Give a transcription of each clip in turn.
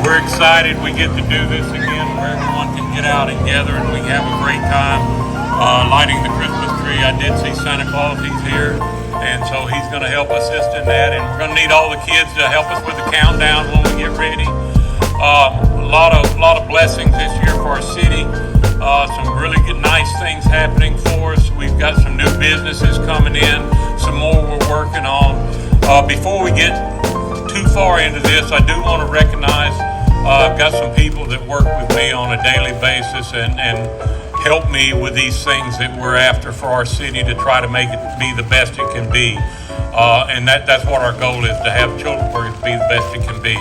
We're excited we get to do this again where everyone can get out and gather and we have a great time lighting the Christmas tree. I did see Santa Claus, he's here, and so he's going to help assist in that, and we're going to need all the kids to help us with the countdown when we get ready. A lot of blessings this year for our city. Some really good, nice things happening for us. We've got some new businesses coming in, some more we're working on. Before we get too far into this, I do want to recognize I've got some people that work with me on a daily basis and help me with these things that we're after for our city to try to make it be the best it can be. And that's what our goal is, to have Childersburg be the best it can be.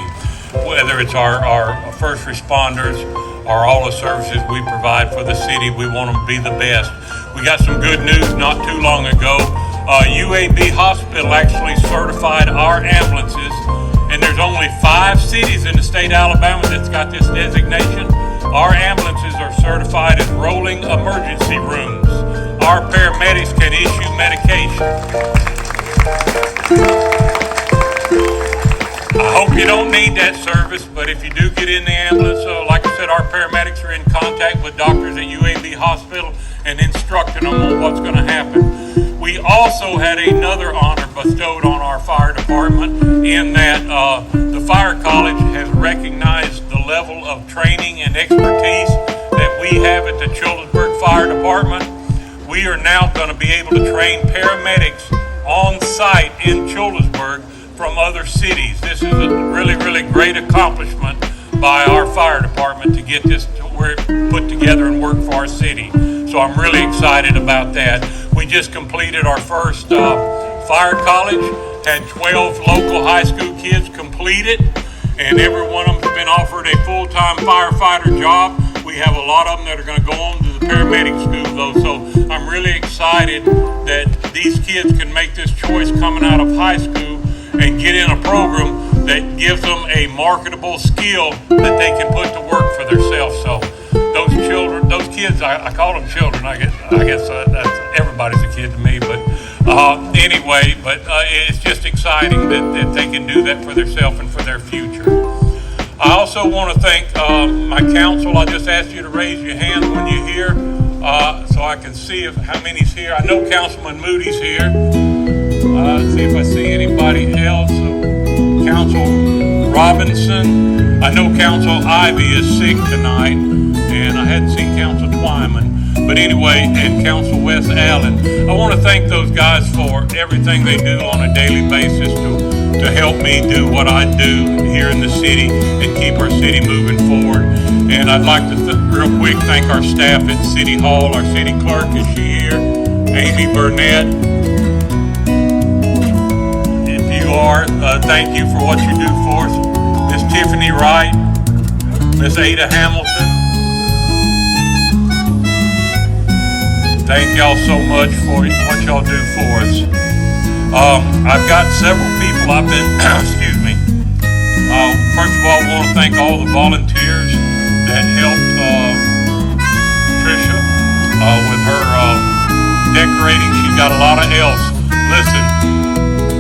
Whether it's our first responders or all the services we provide for the city, we want them to be the best. We got some good news not too long ago. UAB Hospital actually certified our ambulances, and there's only 5 cities in the state of Alabama that's got this designation. Our ambulances are certified as rolling emergency rooms. Our paramedics can issue medication. I hope you don't need that service, but if you do get in the ambulance, like I said, our paramedics are in contact with doctors at UAB Hospital and instructing them on what's going to happen. We also had another honor bestowed on our fire department in that the Fire College has recognized the level of training and expertise that we have at the Childersburg Fire Department. We are now going to be able to train paramedics on site in Childersburg from other cities. This is a really, really great accomplishment by our fire department to get this to where it put together and work for our city. So I'm really excited about that. We just completed our first fire college, had 12 local high school kids complete it, and every one of them has been offered a full-time firefighter job. We have a lot of them that are going to go on to the paramedic school though, so I'm really excited that these kids can make this choice coming out of high school and get in a program that gives them a marketable skill that they can put to work for themselves. So those children, those kids, I call them children. I guess that's, everybody's a kid to me. But anyway, it's just exciting that they can do that for themselves and for their future. I also want to thank my council. I just asked you to raise your hand when you're here so I can see how many's here. I know Councilman Moody's here. Let's see if I see anybody else. Council Robinson. I know Council Ivy is sick tonight, and I hadn't seen Council Twyman. But anyway, and Council Wes Allen. I want to thank those guys for everything they do on a daily basis to help me do what I do here in the city and keep our city moving forward. And I'd like to real quick thank our staff at City Hall. Our city clerk, is she here? Amy Burnett. Thank you for what you do for us. Miss Tiffany Wright, Miss Ada Hamilton. Thank y'all so much for what y'all do for us. I've got several people I've been, excuse me. First of all, I want to thank all the volunteers that helped Tricia with her decorating. She's got a lot of elves. Listen.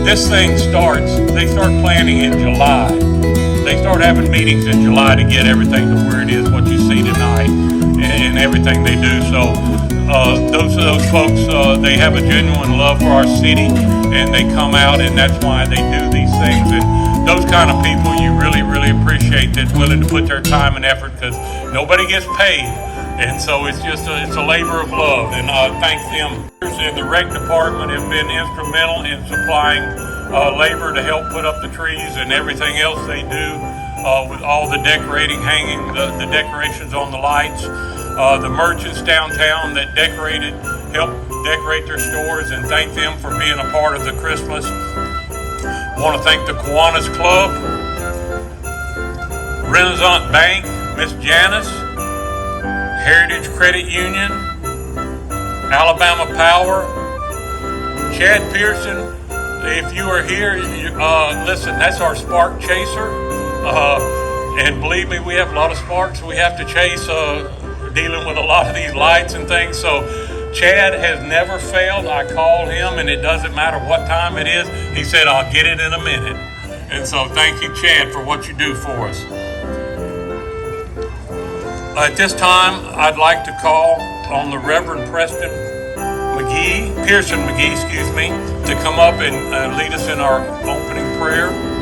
This thing they start planning in July. They start having meetings in July to get everything to where it is, what you see tonight, and everything they do. So those folks, they have a genuine love for our city, and they come out, and that's why they do these things. And those kind of people you really, really appreciate, that's willing to put their time and effort, because nobody gets paid. And so it's a labor of love, and I thank them. And the rec department have been instrumental in supplying labor to help put up the trees and everything else they do with all the decorating, hanging the decorations on the lights. The merchants downtown that helped decorate their stores, and thank them for being a part of the Christmas. I want to thank the Kiwanis Club, Renaissance Bank, Miss Janice, Heritage Credit Union, Alabama Power, Chad Pearson. If you are here, listen, that's our spark chaser. And believe me, we have a lot of sparks we have to chase, dealing with a lot of these lights and things. So Chad has never failed. I call him, and it doesn't matter what time it is. He said, I'll get it in a minute. And so thank you, Chad, for what you do for us. At this time, I'd like to call on the Reverend Pearson McGee, to come up and lead us in our opening prayer.